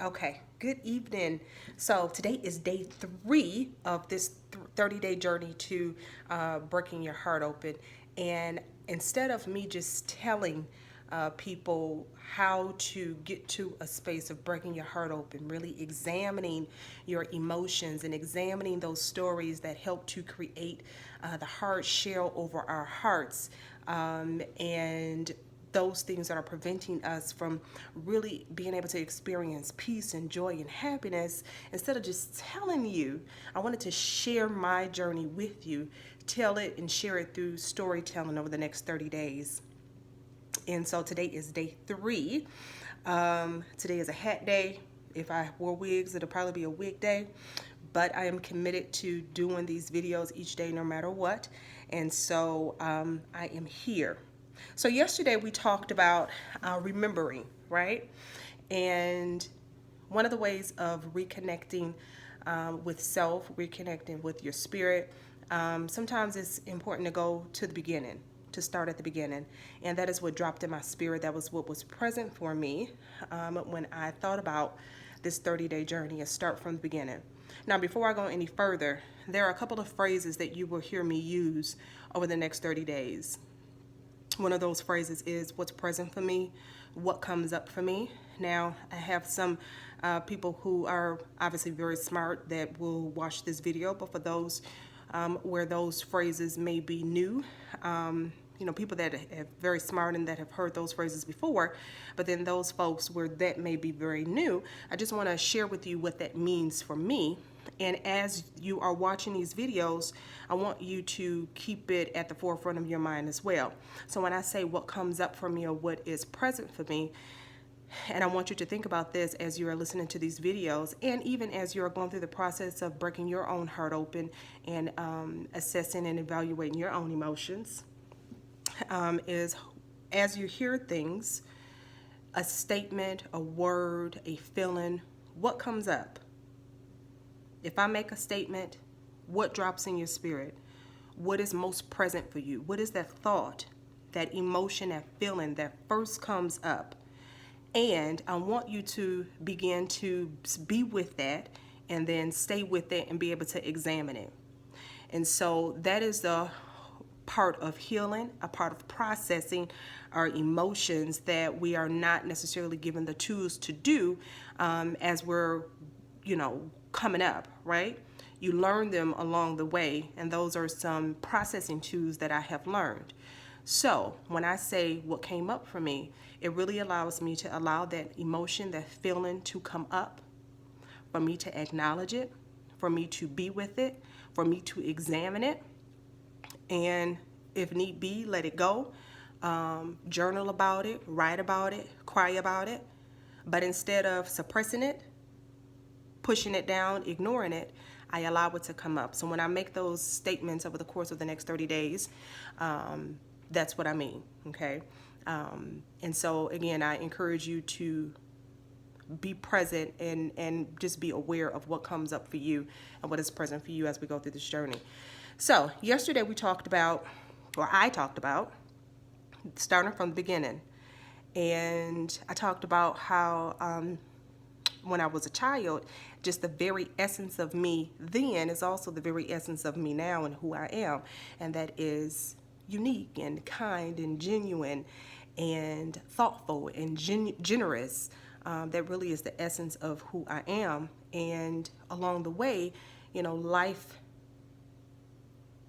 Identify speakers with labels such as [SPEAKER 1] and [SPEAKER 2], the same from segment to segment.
[SPEAKER 1] Okay, good evening. So today is day 3 of this 30-day journey to breaking your heart open. And instead of me just telling people how to get to a space of breaking your heart open, really examining your emotions and examining those stories that help to create the hard shell over our hearts, and those things that are preventing us from really being able to experience peace and joy and happiness. Instead of just telling you, I wanted to share my journey with you, tell it and share it through storytelling over the next 30 days. And so today is day 3. Today is a hat day. If I wore wigs, it'll probably be a wig day. But I am committed to doing these videos each day no matter what. And so I am here. So yesterday we talked about remembering, right? And one of the ways of reconnecting with self, reconnecting with your spirit, sometimes it's important to go to the beginning, to start at the beginning. And that is what dropped in my spirit. That was what was present for me when I thought about this 30-day journey, and start from the beginning. Now, before I go any further, there are a couple of phrases that you will hear me use over the next 30 days. One of those phrases is what's present for me, what comes up for me. Now, I have some people who are obviously very smart that will watch this video, but for those where those phrases may be new, people that are very smart and that have heard those phrases before, but then those folks where that may be very new, I just want to share with you what that means for me. And as you are watching these videos, I want you to keep it at the forefront of your mind as well. So when I say what comes up for me or what is present for me, and I want you to think about this as you are listening to these videos, and even as you are going through the process of breaking your own heart open and assessing and evaluating your own emotions, is as you hear things, a statement, a word, a feeling, what comes up? If I make a statement, what drops in your spirit? What is most present for you? What is that thought, that emotion, that feeling that first comes up? And I want you to begin to be with that and then stay with it and be able to examine it. And so that is the part of healing, a part of processing our emotions that we are not necessarily given the tools to do as we're, coming up, right? You learn them along the way, and those are some processing tools that I have learned. So when I say what came up for me, it really allows me to allow that emotion, that feeling to come up, for me to acknowledge it, for me to be with it, for me to examine it, and if need be, let it go. Journal about it, write about it, cry about it. But instead of suppressing it, pushing it down, ignoring it, I allow it to come up. So when I make those statements over the course of the next 30 days, that's what I mean, okay? And so again, I encourage you to be present and just be aware of what comes up for you and what is present for you as we go through this journey. So yesterday I talked about starting from the beginning. And I talked about how when I was a child, just the very essence of me then is also the very essence of me now and who I am. And that is unique and kind and genuine and thoughtful and generous. That really is the essence of who I am. And along the way, life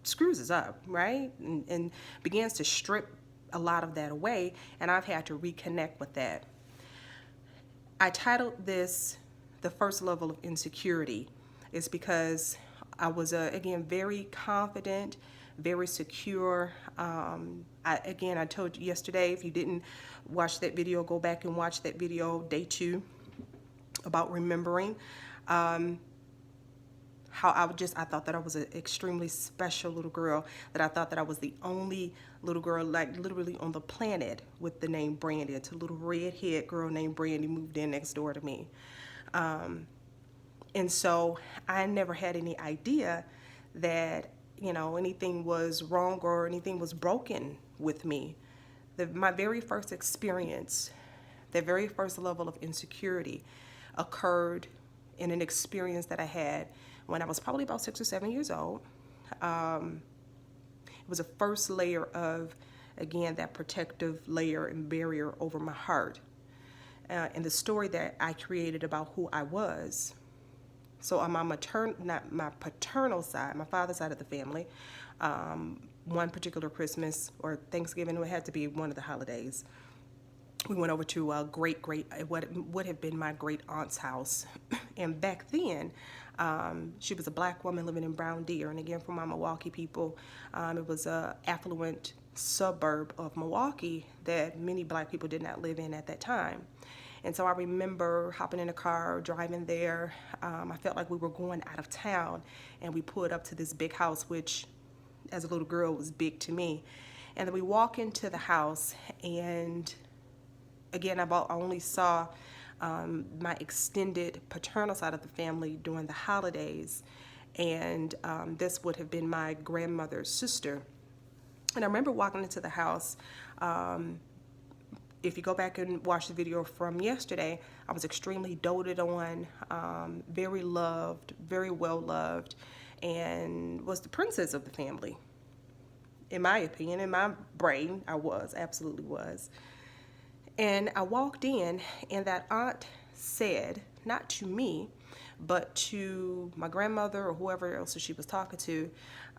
[SPEAKER 1] screws us up, right? And begins to strip a lot of that away. And I've had to reconnect with that. I titled this The First Level of Insecurity. It's because I was, again, very confident, very secure. I told you yesterday, if you didn't watch that video, go back and watch that video, day 2, about remembering. How I thought that I was an extremely special little girl, that I thought that I was the only little girl, like literally on the planet, with the name Brandy, until a little redhead girl named Brandy moved in next door to me. And so I never had any idea that, anything was wrong or anything was broken with me. My very first experience, the very first level of insecurity occurred in an experience that I had when I was probably about 6 or 7 years old. It was a first layer of, again, that protective layer and barrier over my heart. And the story that I created about who I was. So on my not my paternal side, my father's side of the family, one particular Christmas or Thanksgiving, it had to be one of the holidays, we went over to what would have been my great aunt's house. And back then, she was a black woman living in Brown Deer. And again, for my Milwaukee people, it was a affluent suburb of Milwaukee that many black people did not live in at that time. And so I remember hopping in a car, driving there. I felt like we were going out of town, and we pulled up to this big house, which as a little girl was big to me. And then we walk into the house, and again, I only saw my extended paternal side of the family during the holidays, and this would have been my grandmother's sister. And I remember walking into the house. If you go back and watch the video from yesterday, I was extremely doted on, very loved, very well loved, and was the princess of the family. In my opinion, in my brain, I absolutely was. And I walked in, and that aunt said, not to me, but to my grandmother or whoever else she was talking to,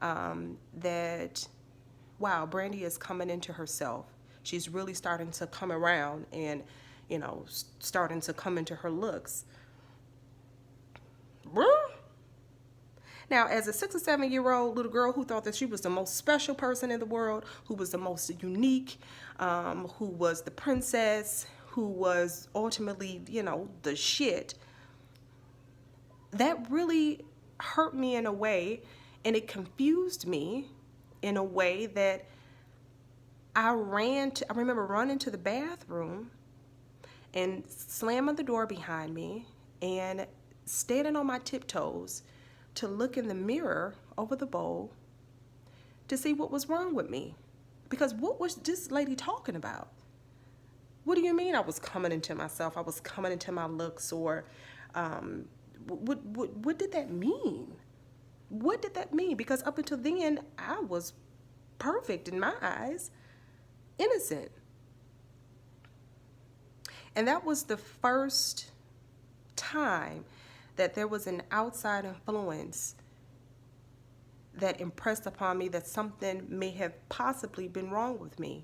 [SPEAKER 1] that, wow, Brandy is coming into herself. She's really starting to come around and, starting to come into her looks. Now, as a 6 or 7 year old little girl who thought that she was the most special person in the world, who was the most unique, who was the princess, who was ultimately, the shit, that really hurt me in a way, and it confused me in a way that I remember running to the bathroom and slamming the door behind me and standing on my tiptoes to look in the mirror over the bowl to see what was wrong with me. Because what was this lady talking about? What do you mean I was coming into myself? I was coming into my looks, or what did that mean? What did that mean? Because up until then, I was perfect in my eyes, innocent. And that was the first time that there was an outside influence that impressed upon me that something may have possibly been wrong with me.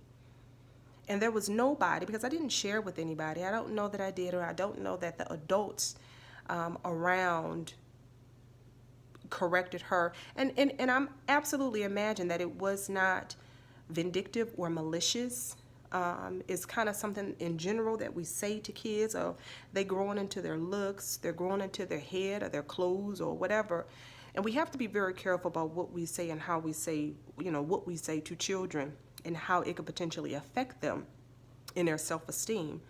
[SPEAKER 1] And there was nobody, because I didn't share with anybody. I don't know that I did, or I don't know that the adults around corrected her. And I'm absolutely imagine that it was not vindictive or malicious. It's kind of something in general that we say to kids, or they growing into their looks, they're growing into their head or their clothes or whatever. And we have to be very careful about what we say and how we say, what we say to children, and how it could potentially affect them in their self-esteem.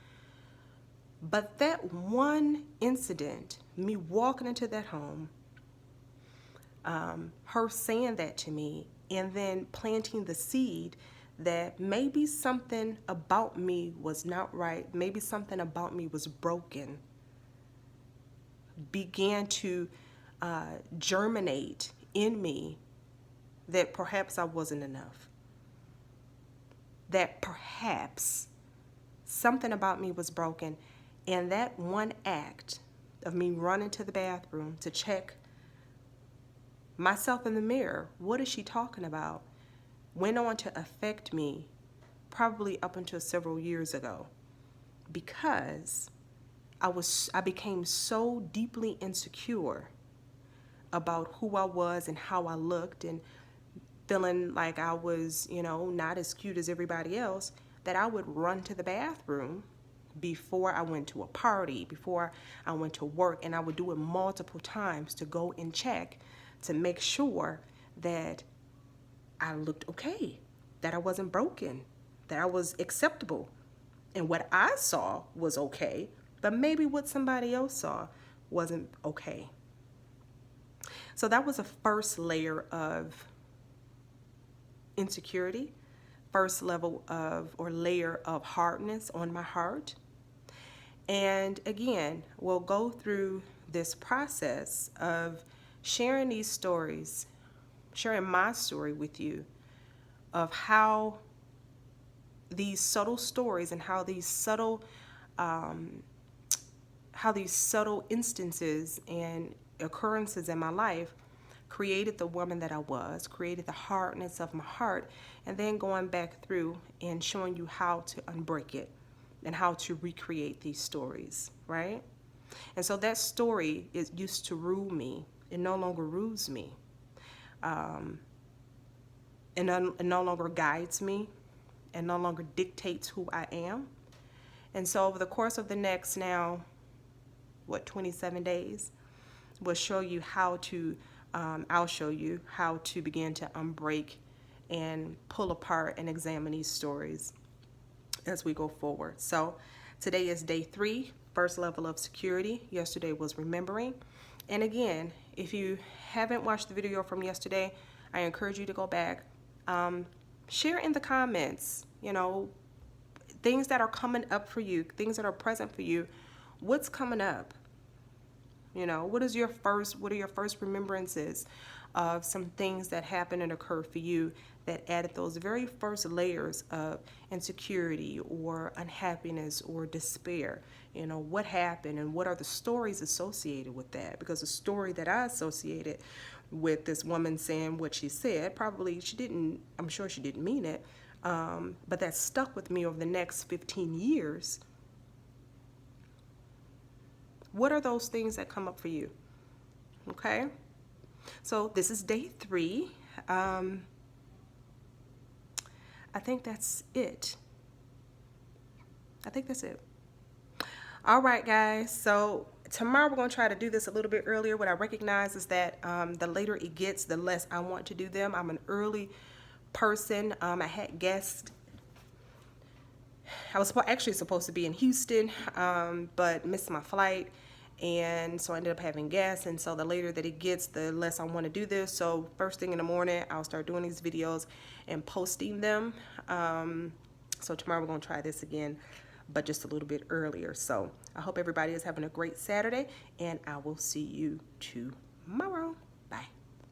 [SPEAKER 1] But that one incident, me walking into that home, her saying that to me, and then planting the seed that maybe something about me was not right, maybe something about me was broken, began to germinate in me that perhaps I wasn't enough. That perhaps something about me was broken. And that one act of me running to the bathroom to check myself in the mirror, what is she talking about, went on to affect me probably up until several years ago, because I became so deeply insecure about who I was and how I looked, and feeling like I was, not as cute as everybody else, that I would run to the bathroom before I went to a party, before I went to work, and I would do it multiple times to go and check to make sure that I looked okay, that I wasn't broken, that I was acceptable. And what I saw was okay, but maybe what somebody else saw wasn't okay. So that was a first layer of insecurity, first level of or layer of hardness on my heart. And again, we'll go through this process of sharing these stories, sharing my story with you of how these subtle stories and how these subtle instances and occurrences in my life created the woman that I was, created the hardness of my heart, and then going back through and showing you how to unbreak it and how to recreate these stories, right? And so that story is used to rule me. It no longer rules me. It no longer guides me. It no longer dictates who I am. And so over the course of the next 27 days, we'll show you how to, I'll show you how to begin to unbreak and pull apart and examine these stories as we go forward. So today is day 3, first level of security. Yesterday was remembering. And again, if you haven't watched the video from yesterday, I encourage you to go back. Share in the comments, things that are coming up for you, things that are present for you. What's coming up? What are your first remembrances of some things that happened and occurred for you that added those very first layers of insecurity or unhappiness or despair? What happened and what are the stories associated with that? Because the story that I associated with this woman saying what she said, I'm sure she didn't mean it, but that stuck with me over the next 15 years. What are those things that come up for you? Okay? So this is day 3. I think that's it. All right, guys. So tomorrow we're going to try to do this a little bit earlier. What I recognize is that the later it gets, the less I want to do them. I'm an early person. I had guests. I was actually supposed to be in Houston, but missed my flight. And so I ended up having guests, and so the later that it gets, the less I want to do this. So first thing in the morning, I'll start doing these videos and posting them. So tomorrow we're going to try this again, but just a little bit earlier. So I hope everybody is having a great Saturday, and I will see you tomorrow.